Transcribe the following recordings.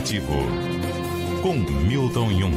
Corporativo, com Milton Jung.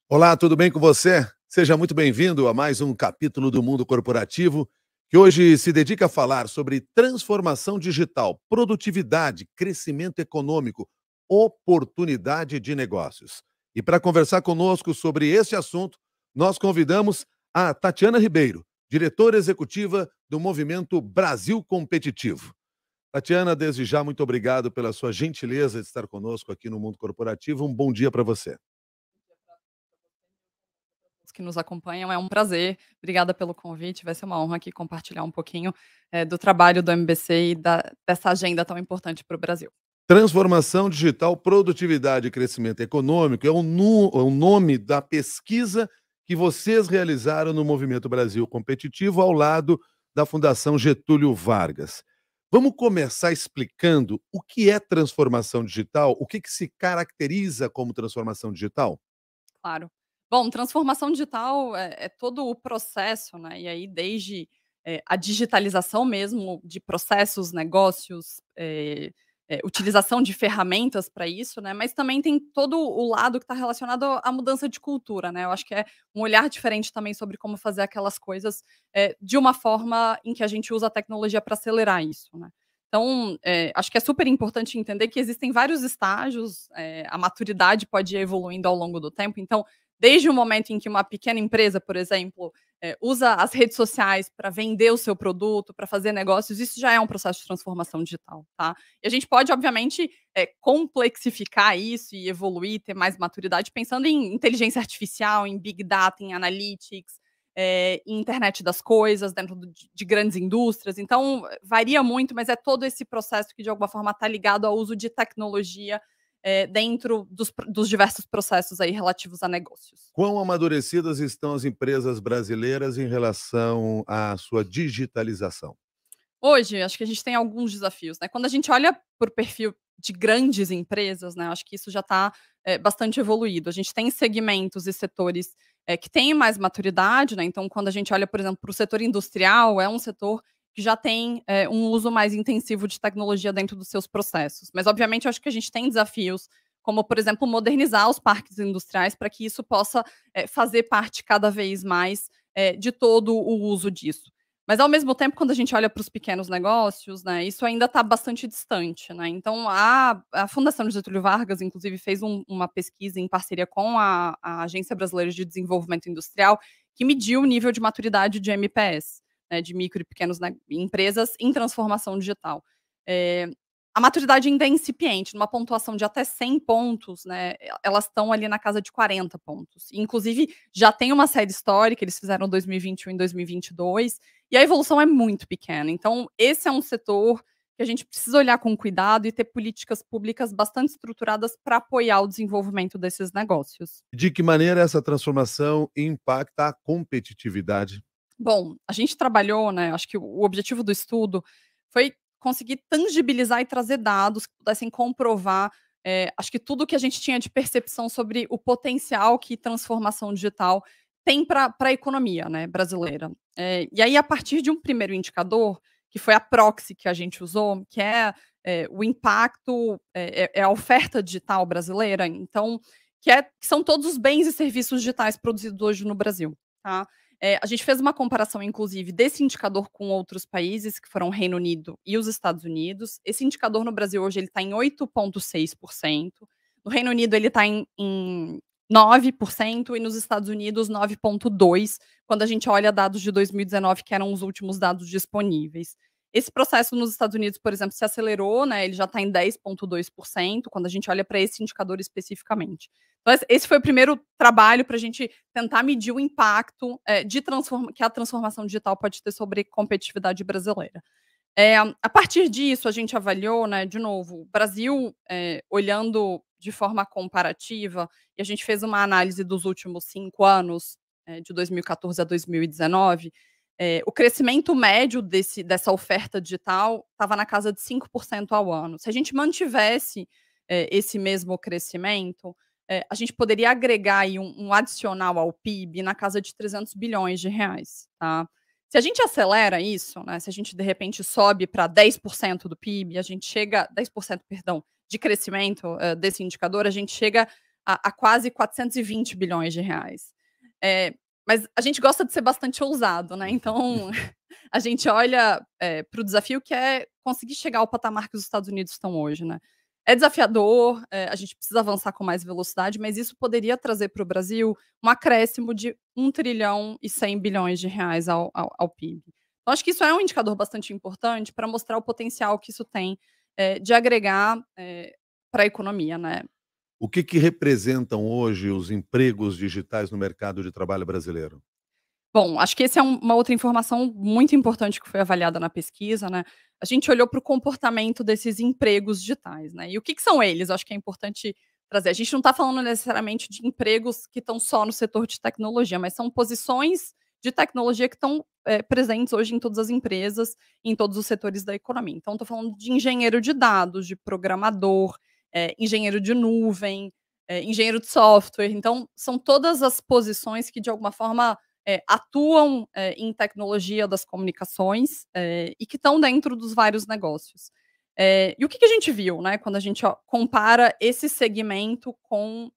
Olá, tudo bem com você? Seja muito bem-vindo a mais um capítulo do Mundo Corporativo, que hoje se dedica a falar sobre transformação digital, produtividade, crescimento econômico, oportunidade de negócios. E para conversar conosco sobre esse assunto, nós convidamos a Tatiana Ribeiro, diretora executiva do Movimento Brasil Competitivo. Tatiana, desde já, muito obrigado pela sua gentileza de estar conosco aqui no Mundo Corporativo. Um bom dia para você. Que nos acompanham, é um prazer. Obrigada pelo convite, vai ser uma honra aqui compartilhar um pouquinho do trabalho do MBC e dessa agenda tão importante para o Brasil. Transformação digital, produtividade e crescimento econômico é o nome da pesquisa que vocês realizaram no Movimento Brasil Competitivo ao lado da Fundação Getúlio Vargas. Vamos começar explicando o que é transformação digital, o que se caracteriza como transformação digital? Claro. Bom, transformação digital é todo o processo, né? E aí, desde a digitalização mesmo de processos, negócios, utilização de ferramentas para isso, né? Mas também tem todo o lado que está relacionado à mudança de cultura, né? Eu acho que é um olhar diferente também sobre como fazer aquelas coisas de uma forma em que a gente usa a tecnologia para acelerar isso, né? Então, acho que é super importante entender que existem vários estágios, a maturidade pode ir evoluindo ao longo do tempo. Então, desde o momento em que uma pequena empresa, por exemplo, usa as redes sociais para vender o seu produto, para fazer negócios, isso já é um processo de transformação digital, tá? E a gente pode, obviamente, complexificar isso e evoluir, ter mais maturidade, pensando em inteligência artificial, em big data, em analytics, em internet das coisas, dentro de grandes indústrias. Então, varia muito, mas é todo esse processo que, de alguma forma, está ligado ao uso de tecnologia dentro dos diversos processos aí relativos a negócios. Quão amadurecidas estão as empresas brasileiras em relação à sua digitalização? Hoje, acho que a gente tem alguns desafios, né? Quando a gente olha por perfil de grandes empresas, né, acho que isso já está bastante evoluído. A gente tem segmentos e setores que têm mais maturidade, né? Então, quando a gente olha, por exemplo, para o setor industrial, é um setor que já tem um uso mais intensivo de tecnologia dentro dos seus processos. Mas, obviamente, eu acho que a gente tem desafios, como, por exemplo, modernizar os parques industriais para que isso possa fazer parte cada vez mais de todo o uso disso. Mas, ao mesmo tempo, quando a gente olha para os pequenos negócios, né, isso ainda está bastante distante, né. Então a Fundação Getúlio Vargas, inclusive, fez uma pesquisa em parceria com a Agência Brasileira de Desenvolvimento Industrial, que mediu o nível de maturidade de MPS, né, de micro e pequenas empresas em transformação digital. A maturidade ainda é incipiente, numa pontuação de até 100 pontos, né, elas estão ali na casa de 40 pontos. Inclusive, já tem uma série histórica, eles fizeram 2021 e 2022, e a evolução é muito pequena. Então, esse é um setor que a gente precisa olhar com cuidado e ter políticas públicas bastante estruturadas para apoiar o desenvolvimento desses negócios. De que maneira essa transformação impacta a competitividade? Bom, a gente trabalhou, né, acho que o objetivo do estudo foi conseguir tangibilizar e trazer dados que pudessem comprovar, acho que tudo que a gente tinha de percepção sobre o potencial que transformação digital tem para a economia, né, brasileira. E aí, a partir de um primeiro indicador, que foi a proxy que a gente usou, que é o impacto, é a oferta digital brasileira, então, que são todos os bens e serviços digitais produzidos hoje no Brasil, tá? A gente fez uma comparação, inclusive, desse indicador com outros países, que foram o Reino Unido e os Estados Unidos. Esse indicador no Brasil hoje ele está em 8,6%. No Reino Unido ele está em 9% e nos Estados Unidos 9,2%, quando a gente olha dados de 2019, que eram os últimos dados disponíveis. Esse processo nos Estados Unidos, por exemplo, se acelerou, né? Ele já está em 10,2%, quando a gente olha para esse indicador especificamente. Então, esse foi o primeiro trabalho para a gente tentar medir o impacto que a transformação digital pode ter sobre a competitividade brasileira. A partir disso, a gente avaliou, né, de novo, o Brasil, olhando de forma comparativa, e a gente fez uma análise dos últimos 5 anos, de 2014 a 2019, O crescimento médio dessa oferta digital estava na casa de 5% ao ano. Se a gente mantivesse esse mesmo crescimento, a gente poderia agregar aí um adicional ao PIB na casa de 300 bilhões de reais, tá? Se a gente acelera isso, né, se a gente de repente sobe para 10% do PIB, a gente chega 10%, perdão, de crescimento desse indicador, a gente chega a quase 420 bilhões de reais. Mas a gente gosta de ser bastante ousado, né? Então a gente olha para o desafio que é conseguir chegar ao patamar que os Estados Unidos estão hoje, né? É desafiador, a gente precisa avançar com mais velocidade, mas isso poderia trazer para o Brasil um acréscimo de 1 trilhão e 100 bilhões de reais ao PIB. Então, acho que isso é um indicador bastante importante para mostrar o potencial que isso tem de agregar para a economia, né? O que representam hoje os empregos digitais no mercado de trabalho brasileiro? Bom, acho que esse é uma outra informação muito importante que foi avaliada na pesquisa, né. A gente olhou para o comportamento desses empregos digitais, né, e o que são eles? Eu acho que é importante trazer. A gente não está falando necessariamente de empregos que estão só no setor de tecnologia, mas são posições de tecnologia que estão, presentes hoje em todas as empresas, em todos os setores da economia. Então estou falando de engenheiro de dados, de programador, engenheiro de nuvem, engenheiro de software. Então são todas as posições que de alguma forma atuam em tecnologia das comunicações e que estão dentro dos vários negócios. E o que a gente viu, né, quando a gente compara esse segmento com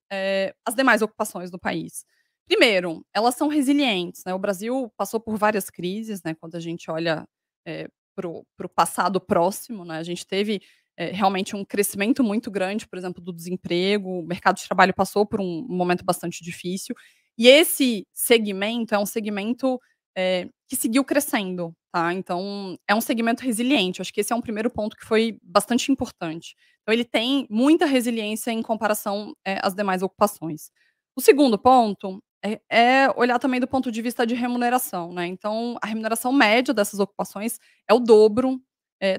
as demais ocupações do país? Primeiro, elas são resilientes, né? O Brasil passou por várias crises, né? Quando a gente olha para o passado próximo, né? A gente teve realmente um crescimento muito grande, por exemplo, do desemprego, o mercado de trabalho passou por um momento bastante difícil. E esse segmento é um segmento que seguiu crescendo, tá? Então, é um segmento resiliente. Acho que esse é um primeiro ponto que foi bastante importante. Então, ele tem muita resiliência em comparação às demais ocupações. O segundo ponto é olhar também do ponto de vista de remuneração, né? Então, a remuneração média dessas ocupações é o dobro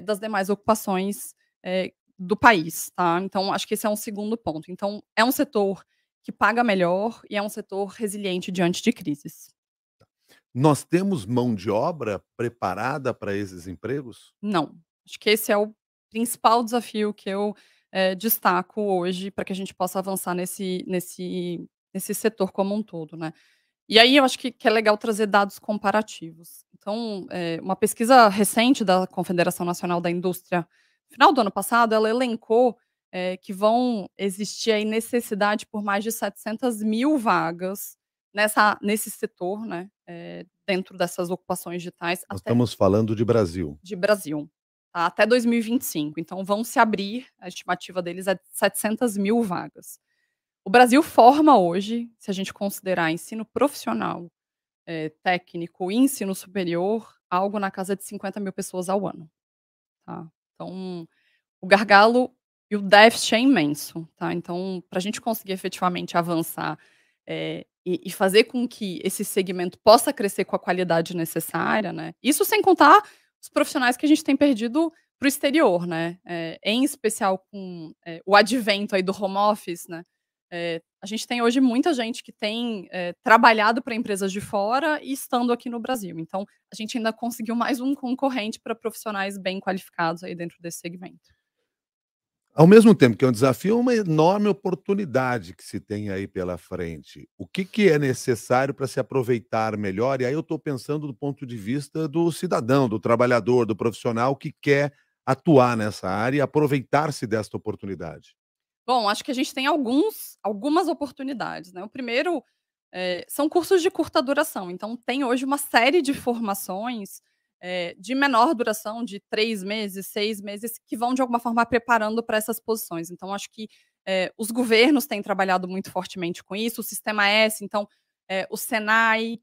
das demais ocupações do país, tá? Então, acho que esse é um segundo ponto. Então, é um setor que paga melhor e é um setor resiliente diante de crises. Nós temos mão de obra preparada para esses empregos? Não, acho que esse é o principal desafio que eu destaco hoje para que a gente possa avançar nesse setor como um todo, né. E aí eu acho que é legal trazer dados comparativos. Então, uma pesquisa recente da Confederação Nacional da Indústria, no final do ano passado, ela elencou que vão existir aí necessidade por mais de 700.000 vagas nesse setor, né, dentro dessas ocupações digitais Nós até estamos falando de Brasil. de Brasil, tá, até 2025. Então vão se abrir, a estimativa deles é de 700.000 vagas. O Brasil forma hoje, se a gente considerar ensino profissional, técnico e ensino superior, algo na casa de 50.000 pessoas ao ano, tá. Então, o gargalo e o déficit é imenso, tá. Então, para a gente conseguir efetivamente avançar, e fazer com que esse segmento possa crescer com a qualidade necessária, né, isso sem contar os profissionais que a gente tem perdido para o exterior, né, em especial com o advento aí do home office, né. A gente tem hoje muita gente que tem trabalhado para empresas de fora e estando aqui no Brasil. Então, a gente ainda conseguiu mais um concorrente para profissionais bem qualificados aí dentro desse segmento. Ao mesmo tempo que é um desafio, é uma enorme oportunidade que se tem aí pela frente. O que é necessário para se aproveitar melhor? E aí eu estou pensando do ponto de vista do cidadão, do trabalhador, do profissional que quer atuar nessa área e aproveitar-se desta oportunidade. Bom, acho que a gente tem algumas oportunidades, né. O primeiro, são cursos de curta duração, então tem hoje uma série de formações, de menor duração, de 3 meses, 6 meses, que vão de alguma forma preparando para essas posições. Então acho que, os governos têm trabalhado muito fortemente com isso, o Sistema S, então, o Senai,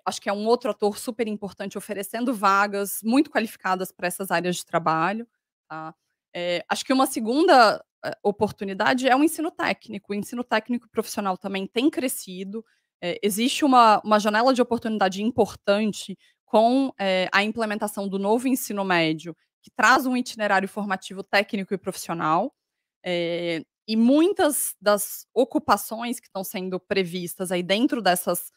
acho que é um outro ator super importante oferecendo vagas muito qualificadas para essas áreas de trabalho, tá. Acho que uma segunda oportunidade é o ensino técnico profissional também tem crescido, existe uma janela de oportunidade importante com, a implementação do novo ensino médio, que traz um itinerário formativo técnico e profissional, e muitas das ocupações que estão sendo previstas aí dentro dessas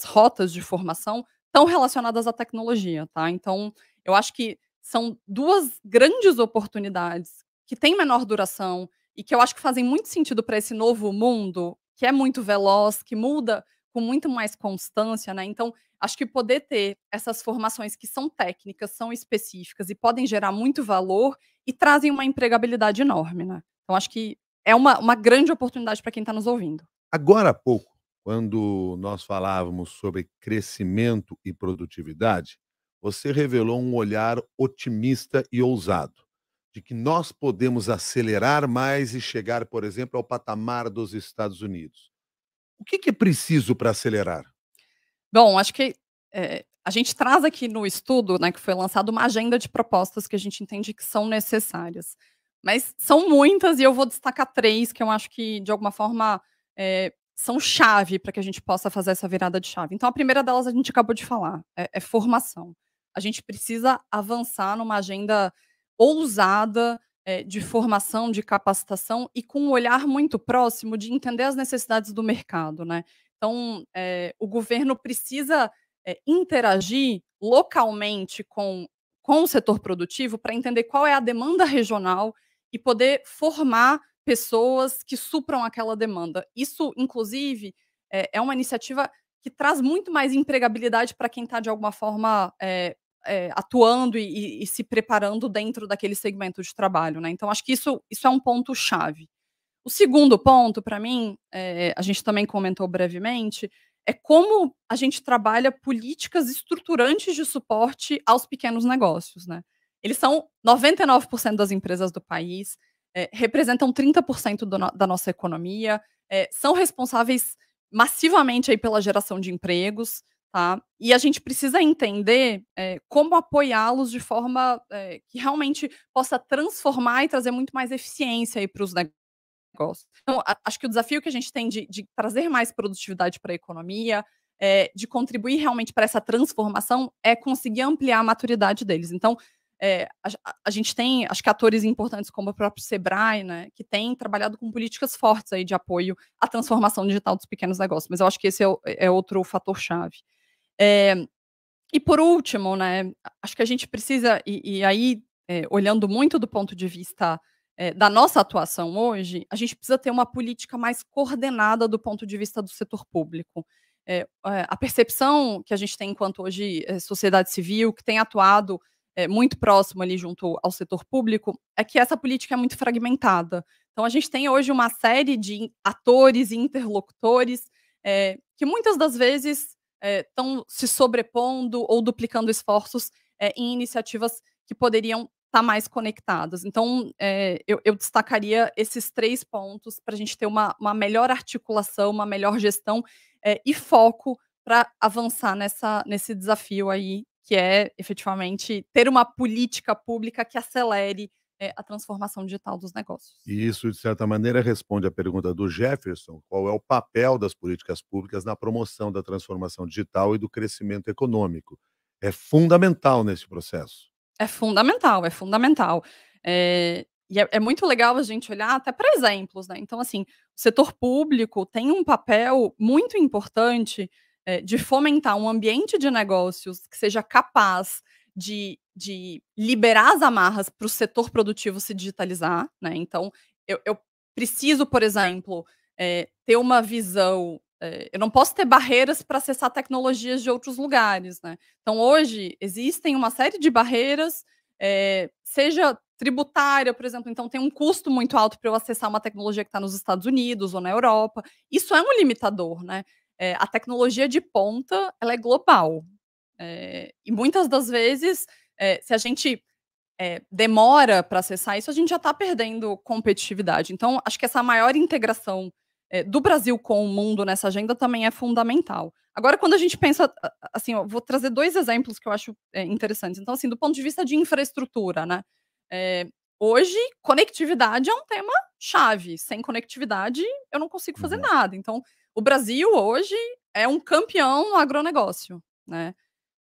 rotas de formação estão relacionadas à tecnologia, tá? Então, eu acho que são 2 grandes oportunidades que têm menor duração e que eu acho que fazem muito sentido para esse novo mundo, que é muito veloz, que muda com muito mais constância, né? Então, acho que poder ter essas formações que são técnicas, são específicas e podem gerar muito valor e trazem uma empregabilidade enorme, né? Então, acho que é uma grande oportunidade para quem está nos ouvindo. Agora há pouco, quando nós falávamos sobre crescimento e produtividade, você revelou um olhar otimista e ousado, de que nós podemos acelerar mais e chegar, por exemplo, ao patamar dos Estados Unidos. O que é preciso para acelerar? Bom, acho que, a gente traz aqui no estudo, né, que foi lançado uma agenda de propostas que a gente entende que são necessárias. Mas são muitas e eu vou destacar 3 que eu acho que, de alguma forma, são chave para que a gente possa fazer essa virada de chave. Então a primeira delas a gente acabou de falar, é formação. A gente precisa avançar numa agenda ousada, de formação, de capacitação e com um olhar muito próximo de entender as necessidades do mercado, né. Então, o governo precisa, interagir localmente com o setor produtivo para entender qual é a demanda regional e poder formar pessoas que supram aquela demanda. Isso, inclusive, é uma iniciativa que traz muito mais empregabilidade para quem está, de alguma forma, atuando e se preparando dentro daquele segmento de trabalho, né. Então acho que isso é um ponto chave. O segundo ponto, para mim, a gente também comentou brevemente, é como a gente trabalha políticas estruturantes de suporte aos pequenos negócios, né. Eles são 99% das empresas do país, representam 30% da nossa economia, são responsáveis massivamente aí pela geração de empregos, tá. E a gente precisa entender, como apoiá-los de forma, que realmente possa transformar e trazer muito mais eficiência aí para os negócios. Então, acho que o desafio que a gente tem de trazer mais produtividade para a economia, de contribuir realmente para essa transformação, é conseguir ampliar a maturidade deles. Então, a gente tem, acho que atores importantes como o próprio Sebrae, né, que tem trabalhado com políticas fortes aí de apoio à transformação digital dos pequenos negócios, mas eu acho que esse é outro fator chave. Eh, e por último, né, acho que a gente precisa e aí, olhando muito do ponto de vista, da nossa atuação hoje, a gente precisa ter uma política mais coordenada do ponto de vista do setor público. A percepção que a gente tem enquanto hoje, sociedade civil, que tem atuado, muito próximo ali junto ao setor público, é que essa política é muito fragmentada. Então a gente tem hoje uma série de atores e interlocutores, que muitas das vezes estão se sobrepondo ou duplicando esforços, em iniciativas que poderiam estar mais conectadas. Então, eu destacaria esses 3 pontos para a gente ter uma melhor articulação, uma melhor gestão, e foco para avançar nesse desafio aí, que é efetivamente ter uma política pública que acelere, a transformação digital dos negócios. E isso, de certa maneira, responde à pergunta do Jefferson: qual é o papel das políticas públicas na promoção da transformação digital e do crescimento econômico? É fundamental nesse processo. É fundamental, é fundamental. E é muito legal a gente olhar até para exemplos, né. Então, assim, o setor público tem um papel muito importante, de fomentar um ambiente de negócios que seja capaz de liberar as amarras para o setor produtivo se digitalizar, né. Então, eu preciso, por exemplo, ter uma visão, eu não posso ter barreiras para acessar tecnologias de outros lugares, né. Então hoje existem uma série de barreiras, seja tributária, por exemplo, então tem um custo muito alto para eu acessar uma tecnologia que está nos Estados Unidos ou na Europa. Isso é um limitador, né. A tecnologia de ponta, ela é global. E muitas das vezes, se a gente, demora para acessar isso, a gente já está perdendo competitividade. Então, acho que essa maior integração, do Brasil com o mundo nessa agenda também é fundamental. Agora, quando a gente pensa, assim, eu vou trazer 2 exemplos que eu acho, interessantes. Então, assim, do ponto de vista de infraestrutura, né, hoje conectividade é um tema chave. Sem conectividade, eu não consigo fazer Uhum. nada. Então, o Brasil hoje é um campeão no agronegócio, né.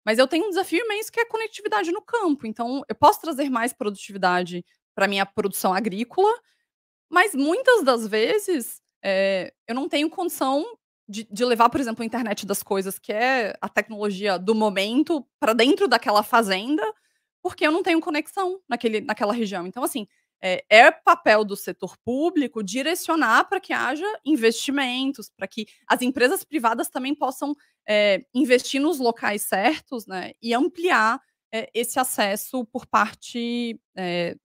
Mas eu tenho um desafio imenso que é a conectividade no campo, então eu posso trazer mais produtividade para minha produção agrícola, mas muitas das vezes, eu não tenho condição de levar, por exemplo, a internet das coisas, que é a tecnologia do momento, para dentro daquela fazenda, porque eu não tenho conexão naquela região. Então, assim, é papel do setor público direcionar para que haja investimentos, para que as empresas privadas também possam investir nos locais certos, né, e ampliar esse acesso por parte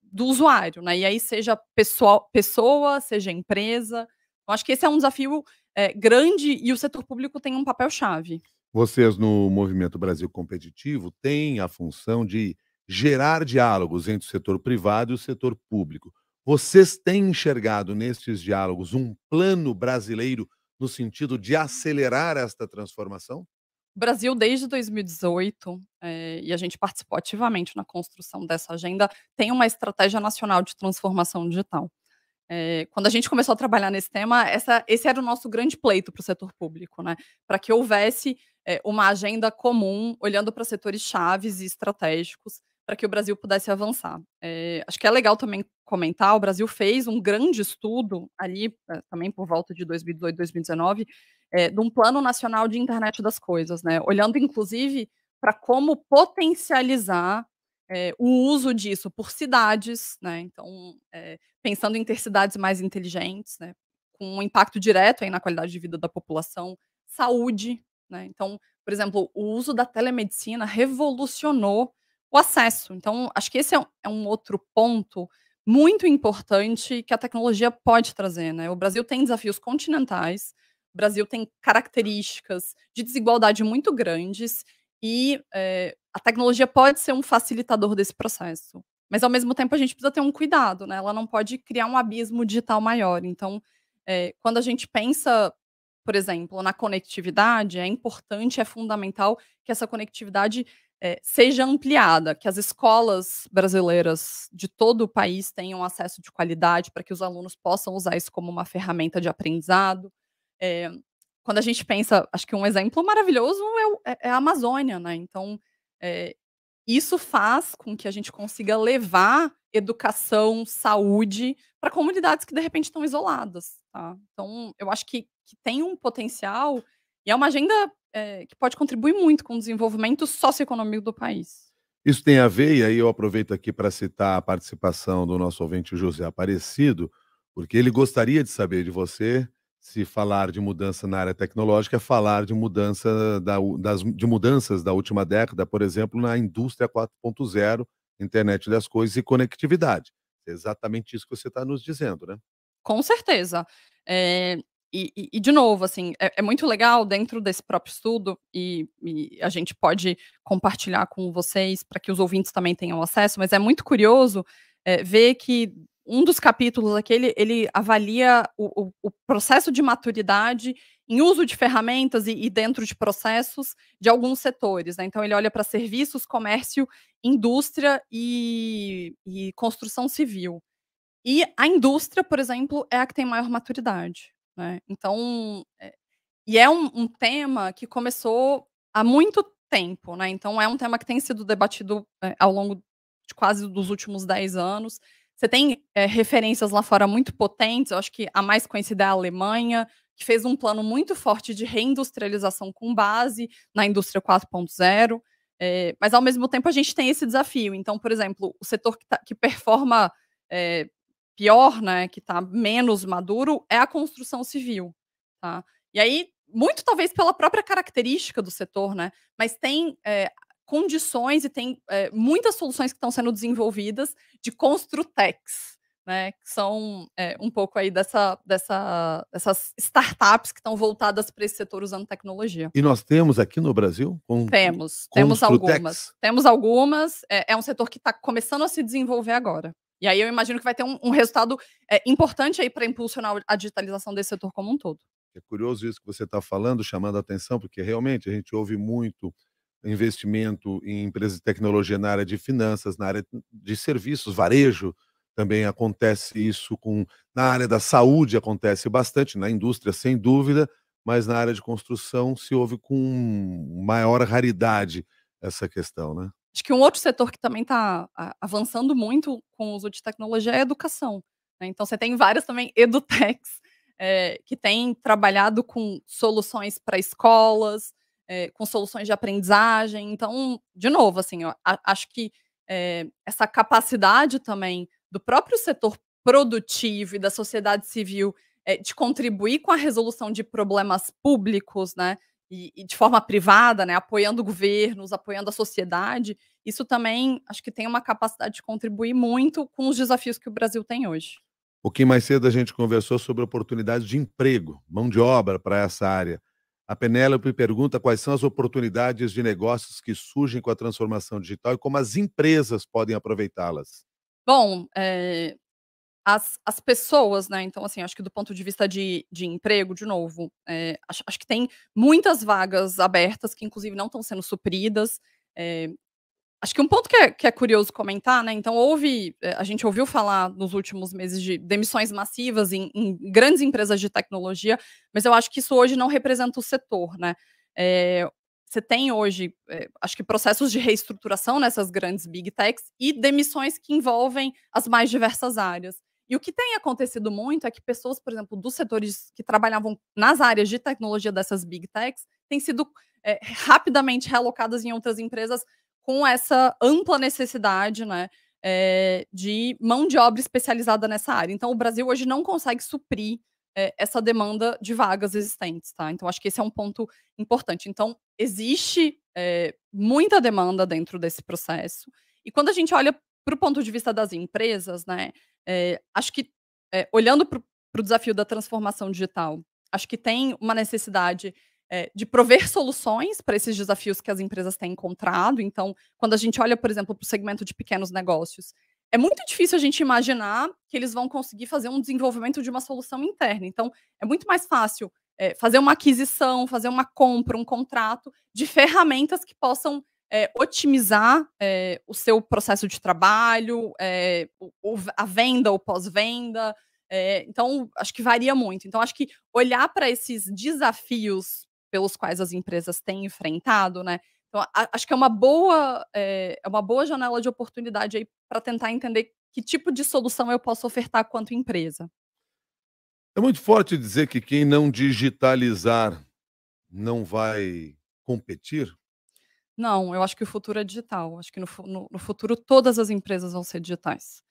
do usuário, né? E aí seja pessoa, seja empresa. Eu acho que esse é um desafio grande e o setor público tem um papel-chave. Vocês, no Movimento Brasil Competitivo, têm a função de gerar diálogos entre o setor privado e o setor público. Vocês têm enxergado nestes diálogos um plano brasileiro no sentido de acelerar esta transformação? O Brasil, desde 2018, e a gente participou ativamente na construção dessa agenda, tem uma estratégia nacional de transformação digital. Quando a gente começou a trabalhar nesse tema, esse era o nosso grande pleito para o setor público, né? Para que houvesse uma agenda comum, olhando para setores chaves e estratégicos, para que o Brasil pudesse avançar. Acho que é legal também comentar, o Brasil fez um grande estudo ali, também por volta de 2018, 2019, de um Plano Nacional de Internet das Coisas, né? Olhando, inclusive, para como potencializar o uso disso por cidades, né? Então, pensando em ter cidades mais inteligentes, né, com um impacto direto aí na qualidade de vida da população, saúde, né. Então, por exemplo, o uso da telemedicina revolucionou o acesso. Então, acho que esse é um outro ponto muito importante que a tecnologia pode trazer, né. O Brasil tem desafios continentais, o Brasil tem características de desigualdade muito grandes e, a tecnologia pode ser um facilitador desse processo. Mas ao mesmo tempo a gente precisa ter um cuidado, né, ela não pode criar um abismo digital maior. Então, quando a gente pensa, por exemplo, na conectividade, é importante, é fundamental que essa conectividade, seja ampliada, que as escolas brasileiras de todo o país tenham acesso de qualidade, para que os alunos possam usar isso como uma ferramenta de aprendizado. Eh, Quando a gente pensa, acho que um exemplo maravilhoso é a Amazônia, né, então, eh isso faz com que a gente consiga levar educação, saúde para comunidades que de repente estão isoladas, tá. Então eu acho que tem um potencial e é uma agenda, que pode contribuir muito com o desenvolvimento socioeconômico do país. Isso tem a ver, e aí eu aproveito aqui para citar a participação do nosso ouvinte José Aparecido, porque ele gostaria de saber de você se falar de mudança na área tecnológica é falar de mudança de mudanças da última década, por exemplo, na indústria 4.0, internet das coisas e conectividade. É exatamente isso que você está nos dizendo, né? Com certeza. Eh, e de novo, assim, é muito legal dentro desse próprio estudo, e a gente pode compartilhar com vocês para que os ouvintes também tenham acesso, mas é muito curioso, ver que um dos capítulos aqui, ele avalia o processo de maturidade em uso de ferramentas e dentro de processos de alguns setores, né. Então ele olha para serviços, comércio, indústria e construção civil. E a indústria, por exemplo, é a que tem maior maturidade, né. Então, e é um tema que começou há muito tempo, né, então é um tema que tem sido debatido, ao longo de quase dos últimos 10 anos. Você tem, referências lá fora muito potentes, eu acho que a mais conhecida é a Alemanha, que fez um plano muito forte de reindustrialização com base na indústria 4.0, mas ao mesmo tempo a gente tem esse desafio. Então, por exemplo, o setor que performa, eh pior, né, que está menos maduro, é a construção civil, tá. E aí, muito talvez pela própria característica do setor, né, mas tem, condições e tem, muitas soluções que estão sendo desenvolvidas de construtecs, né, que são, um pouco aí dessas startups que estão voltadas para esse setor usando tecnologia. E nós temos aqui no Brasil Temos algumas. Construtex. Temos algumas, é um setor que está começando a se desenvolver agora. E aí eu imagino que vai ter um resultado, importante aí para impulsionar a digitalização desse setor como um todo. É curioso isso que você está falando, chamando a atenção, porque realmente a gente ouve muito investimento em empresas de tecnologia na área de finanças, na área de serviços, varejo, também acontece isso na área da saúde acontece bastante, na indústria sem dúvida, mas na área de construção se ouve com maior raridade essa questão, né? Acho que um outro setor que também está avançando muito com o uso de tecnologia é a educação, né, então você tem várias também edutechs, que tem trabalhado com soluções para escolas, com soluções de aprendizagem. Então, de novo, assim, eu acho que essa capacidade também do próprio setor produtivo e da sociedade civil de contribuir com a resolução de problemas públicos, né, e de forma privada, né, apoiando governos, apoiando a sociedade, isso também acho que tem uma capacidade de contribuir muito com os desafios que o Brasil tem hoje. Um pouquinho mais cedo a gente conversou sobre oportunidades de emprego, mão de obra para essa área. A Penélope pergunta quais são as oportunidades de negócios que surgem com a transformação digital e como as empresas podem aproveitá-las. Bom, as pessoas, né, então, assim, acho que do ponto de vista de emprego, de novo, acho que tem muitas vagas abertas que inclusive não estão sendo supridas. eh, Acho que um ponto que é curioso comentar, né, então a gente ouviu falar nos últimos meses de demissões massivas em grandes empresas de tecnologia, mas eu acho que isso hoje não representa o setor, né. Você tem hoje, acho que processos de reestruturação nessas grandes big techs e demissões que envolvem as mais diversas áreas. E o que tem acontecido muito é que pessoas, por exemplo, dos setores que trabalhavam nas áreas de tecnologia dessas big techs, têm sido, rapidamente realocadas em outras empresas com essa ampla necessidade, né, de mão de obra especializada nessa área. Então o Brasil hoje não consegue suprir, essa demanda de vagas existentes, tá. Então acho que esse é um ponto importante. Então existe, muita demanda dentro desse processo, e quando a gente olha para o ponto de vista das empresas, né, acho que, olhando para o desafio da transformação digital, acho que tem uma necessidade de prover soluções para esses desafios que as empresas têm encontrado. Então, quando a gente olha, por exemplo, para o segmento de pequenos negócios, é muito difícil a gente imaginar que eles vão conseguir fazer um desenvolvimento de uma solução interna. Então, é muito mais fácil fazer uma aquisição, fazer uma compra, um contrato de ferramentas que possam otimizar o seu processo de trabalho, a venda, o pós-venda. Então, acho que varia muito. Então, acho que olhar para esses desafios pelos quais as empresas têm enfrentado, né. Então acho que é uma boa janela de oportunidade aí para tentar entender que tipo de solução eu posso ofertar quanto empresa. É muito forte dizer que quem não digitalizar não vai competir? Não, eu acho que o futuro é digital, acho que no futuro todas as empresas vão ser digitais.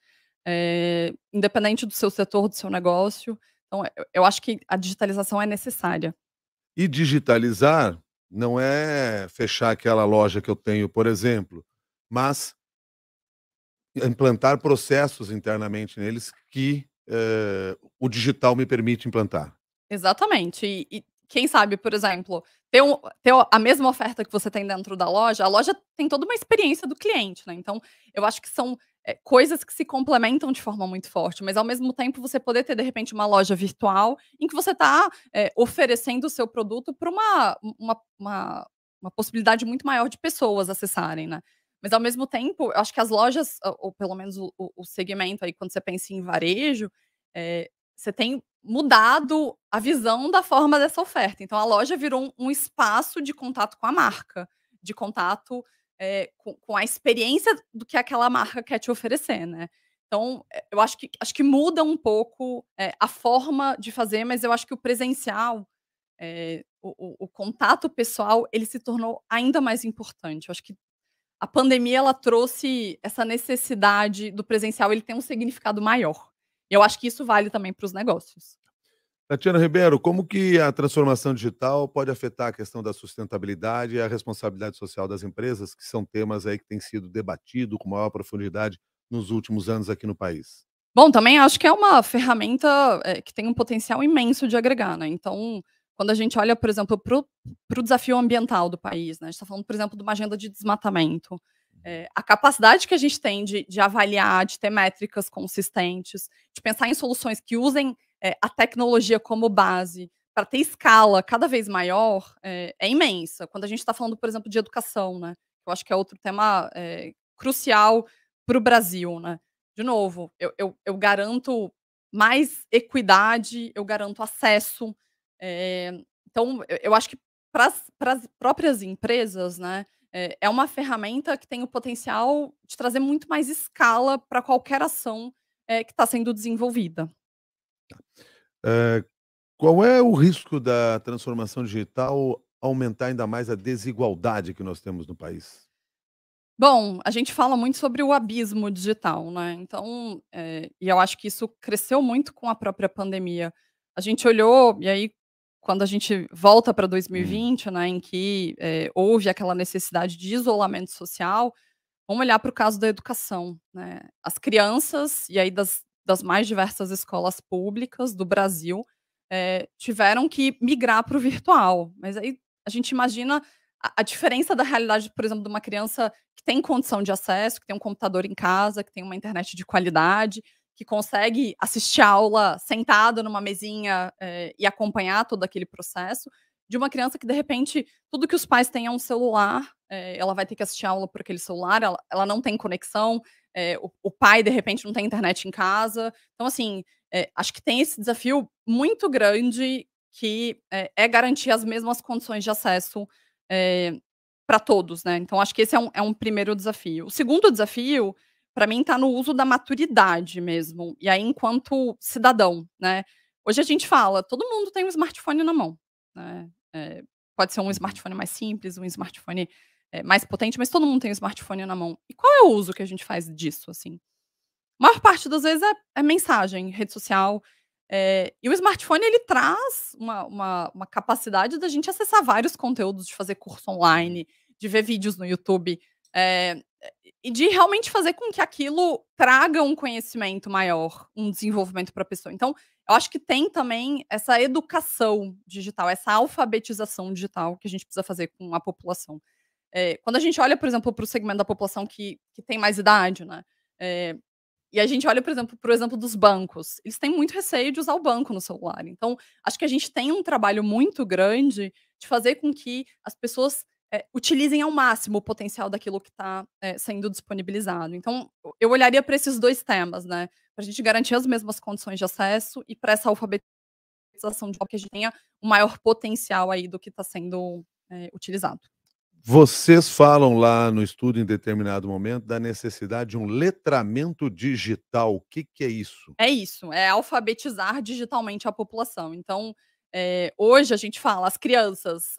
Independente do seu setor, do seu negócio, então eu acho que a digitalização é necessária. E digitalizar não é fechar aquela loja que eu tenho, por exemplo, mas implantar processos internamente neles que, o digital me permite implantar. Exatamente. E quem sabe, por exemplo, ter a mesma oferta que você tem dentro da loja, a loja tem toda uma experiência do cliente, né, então eu acho que são, coisas que se complementam de forma muito forte, mas ao mesmo tempo você poder ter, de repente, uma loja virtual em que você está, oferecendo o seu produto para uma possibilidade muito maior de pessoas acessarem, né. Mas ao mesmo tempo, eu acho que as lojas, ou pelo menos o segmento aí, quando você pensa em varejo, você tem mudado a visão da forma dessa oferta. Então a loja virou um espaço de contato com a marca, de contato, com a experiência do que aquela marca quer te oferecer, né. Então, eu acho que muda um pouco, a forma de fazer, mas eu acho que o presencial, o contato pessoal, ele se tornou ainda mais importante. Eu acho que a pandemia ela trouxe essa necessidade do presencial, ele tem um significado maior. E eu acho que isso vale também para os negócios. Tatiana Ribeiro, como que a transformação digital pode afetar a questão da sustentabilidade e a responsabilidade social das empresas, que são temas aí que têm sido debatido com maior profundidade nos últimos anos aqui no país? Bom, também acho que é uma ferramenta, que tem um potencial imenso de agregar, né. Então, quando a gente olha, por exemplo, para o desafio ambiental do país, né, a gente está falando, por exemplo, de uma agenda de desmatamento, a capacidade que a gente tem de avaliar, de ter métricas consistentes, de pensar em soluções que usem, a tecnologia como base para ter escala cada vez maior, é imensa. Quando a gente está falando, por exemplo, de educação, né, eu acho que é outro tema, crucial para o Brasil, né. De novo, eu garanto mais equidade, eu garanto acesso, então eu acho que para as próprias empresas, né, é uma ferramenta que tem o potencial de trazer muito mais escala para qualquer ação, que está sendo desenvolvida. Qual é o risco da transformação digital aumentar ainda mais a desigualdade que nós temos no país? Bom, a gente fala muito sobre o abismo digital, né, então, e eu acho que isso cresceu muito com a própria pandemia. A gente olhou e aí, quando a gente volta para Hum. 2020, né, em que, houve aquela necessidade de isolamento social, vamos olhar para o caso da educação, né. As crianças, e aí das mais diversas escolas públicas do Brasil, tiveram que migrar para o virtual, mas aí a gente imagina a diferença da realidade, por exemplo, de uma criança que tem condição de acesso, que tem um computador em casa, que tem uma internet de qualidade, que consegue assistir a aula sentada numa mesinha, e acompanhar todo aquele processo, de uma criança que, de repente, tudo que os pais têm é um celular, ela vai ter que assistir a aula por aquele celular, ela não tem conexão, o pai, de repente, não tem internet em casa. Então, assim, acho que tem esse desafio muito grande que é garantir as mesmas condições de acesso, para todos, né. Então acho que esse é um primeiro desafio. O segundo desafio, para mim, está no uso da maturidade mesmo, e aí enquanto cidadão, né. Hoje a gente fala, todo mundo tem um smartphone na mão, né, pode ser um Uhum. smartphone mais simples, um smartphone, mais potente, mas todo mundo tem um smartphone na mão. E qual é o uso que a gente faz disso, assim? A maior parte das vezes é mensagem, rede social, e o smartphone ele traz uma capacidade da gente acessar vários conteúdos, de fazer curso online, de ver vídeos no YouTube, eh, e de realmente fazer com que aquilo traga um conhecimento maior, um desenvolvimento para a pessoa. Então, eu acho que tem também essa educação digital, essa alfabetização digital que a gente precisa fazer com a população. Quando a gente olha, por exemplo, para o segmento da população que tem mais idade, né, eh e a gente olha, por exemplo, para o exemplo dos bancos, eles têm muito receio de usar o banco no celular. Então, acho que a gente tem um trabalho muito grande de fazer com que as pessoas, utilizem ao máximo o potencial daquilo que está, sendo disponibilizado. Então, eu olharia para esses 2 temas, né, para a gente garantir as mesmas condições de acesso e para essa alfabetização de que a gente tenha o maior potencial aí do que está sendo, utilizado. Vocês falam lá no estudo, em determinado momento, da necessidade de um letramento digital. O que que é isso? É isso, é alfabetizar digitalmente a população. Então, hoje a gente fala as crianças,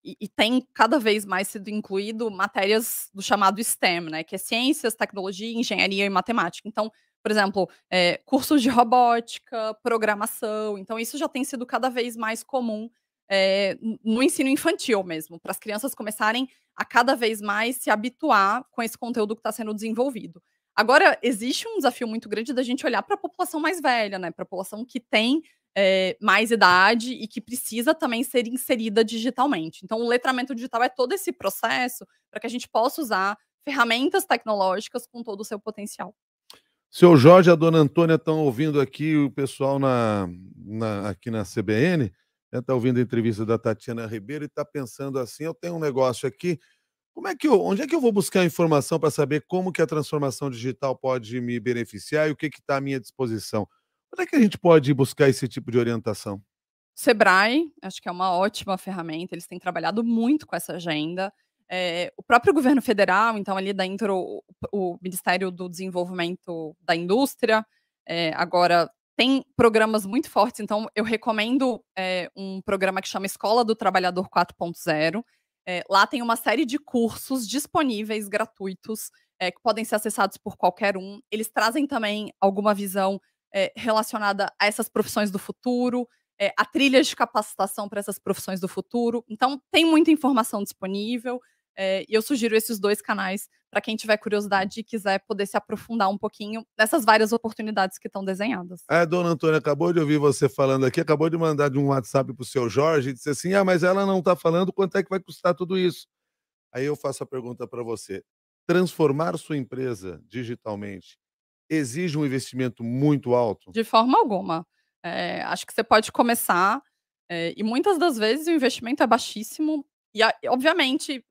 e tem cada vez mais sido incluído matérias do chamado STEM, né, que é ciências, tecnologia, engenharia e matemática. Então, por exemplo, cursos de robótica, programação, então isso já tem sido cada vez mais comum, no ensino infantil mesmo, para as crianças começarem a cada vez mais se habituar com esse conteúdo que está sendo desenvolvido. Agora, existe um desafio muito grande da gente olhar para a população mais velha, né, para a população que tem, mais idade e que precisa também ser inserida digitalmente. Então o letramento digital é todo esse processo para que a gente possa usar ferramentas tecnológicas com todo o seu potencial. Seu Jorge e a dona Antônia estão ouvindo aqui o pessoal aqui na CBN, né, tá ouvindo a entrevista da Tatiana Ribeiro e está pensando assim: "Eu tenho um negócio aqui, onde é que eu vou buscar informação para saber como que a transformação digital pode me beneficiar e o que está à minha disposição?". Onde é que a gente pode buscar esse tipo de orientação? Sebrae, acho que é uma ótima ferramenta, eles têm trabalhado muito com essa agenda. O próprio governo federal, então ali dentro o Ministério do Desenvolvimento da Indústria, agora tem programas muito fortes, então eu recomendo, um programa que chama Escola do Trabalhador 4.0. Lá tem uma série de cursos disponíveis, gratuitos, que podem ser acessados por qualquer um. Eles trazem também alguma visão, relacionada a essas profissões do futuro, a trilhas de capacitação para essas profissões do futuro. Então, tem muita informação disponível, e eu sugiro esses 2 canais para quem tiver curiosidade e quiser poder se aprofundar um pouquinho nessas várias oportunidades que estão desenhadas. A dona Antônia acabou de ouvir você falando aqui, acabou de mandar de um WhatsApp para o seu Jorge e disse assim: "Ah, mas ela não está falando quanto é que vai custar tudo isso". Aí eu faço a pergunta para você: transformar sua empresa digitalmente exige um investimento muito alto? De forma alguma. Acho que você pode começar, e muitas das vezes o investimento é baixíssimo e obviamente,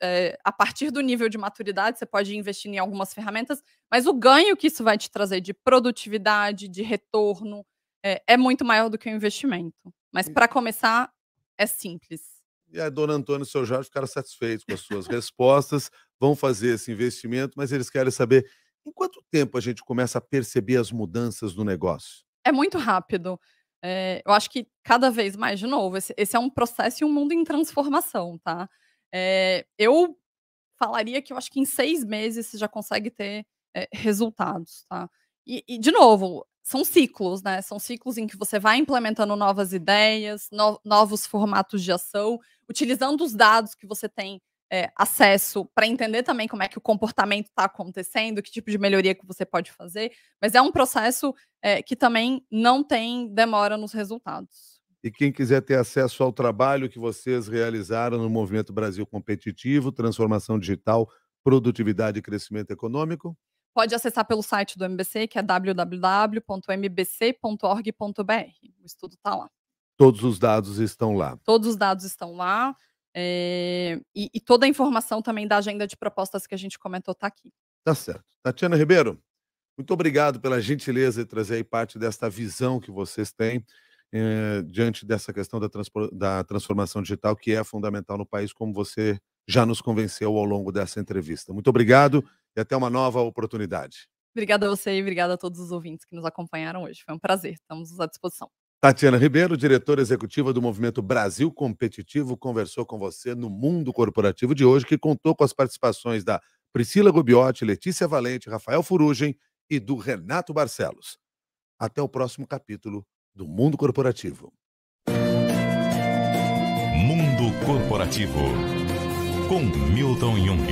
a partir do nível de maturidade você pode investir em algumas ferramentas, mas o ganho que isso vai te trazer de produtividade, de retorno, é muito maior do que o investimento. Mas E para começar, é simples. e a dona Antônia e o seu Jorge ficaram satisfeitos com as suas respostas, vão fazer esse investimento, mas eles querem saber em quanto tempo a gente começa a perceber as mudanças no negócio? É muito rápido. Eu acho que cada vez mais, de novo, esse é um processo e um mundo em transformação, tá. Eu falaria que eu acho que em 6 meses você já consegue ter, resultados, tá. De novo, são ciclos, né, são ciclos em que você vai implementando novas ideias, novos formatos de ação, utilizando os dados que você tem, acesso para entender também como é que o comportamento está acontecendo, que tipo de melhoria que você pode fazer, mas é um processo, que também não tem demora nos resultados. E quem quiser ter acesso ao trabalho que vocês realizaram no Movimento Brasil Competitivo, transformação digital, produtividade e crescimento econômico? Pode acessar pelo site do MBC, que é www.mbc.org.br. O estudo está lá. Todos os dados estão lá. Todos os dados estão lá, e toda a informação também da agenda de propostas que a gente comentou está aqui. Tá certo. Tatiana Ribeiro, muito obrigado pela gentileza de trazer aí parte desta visão que vocês têm, diante dessa questão da transformação digital, que é fundamental no país, como você já nos convenceu ao longo dessa entrevista. Muito obrigado e até uma nova oportunidade. Obrigada a você e obrigada a todos os ouvintes que nos acompanharam hoje. Foi um prazer, estamos à disposição. Tatiana Ribeiro, diretora executiva do Movimento Brasil Competitivo, conversou com você no Mundo Corporativo de hoje, que contou com as participações da Priscila Gubiotti, Letícia Valente, Rafael Furugem e do Renato Barcelos. Até o próximo capítulo do Mundo Corporativo. Mundo Corporativo, com Milton Jung.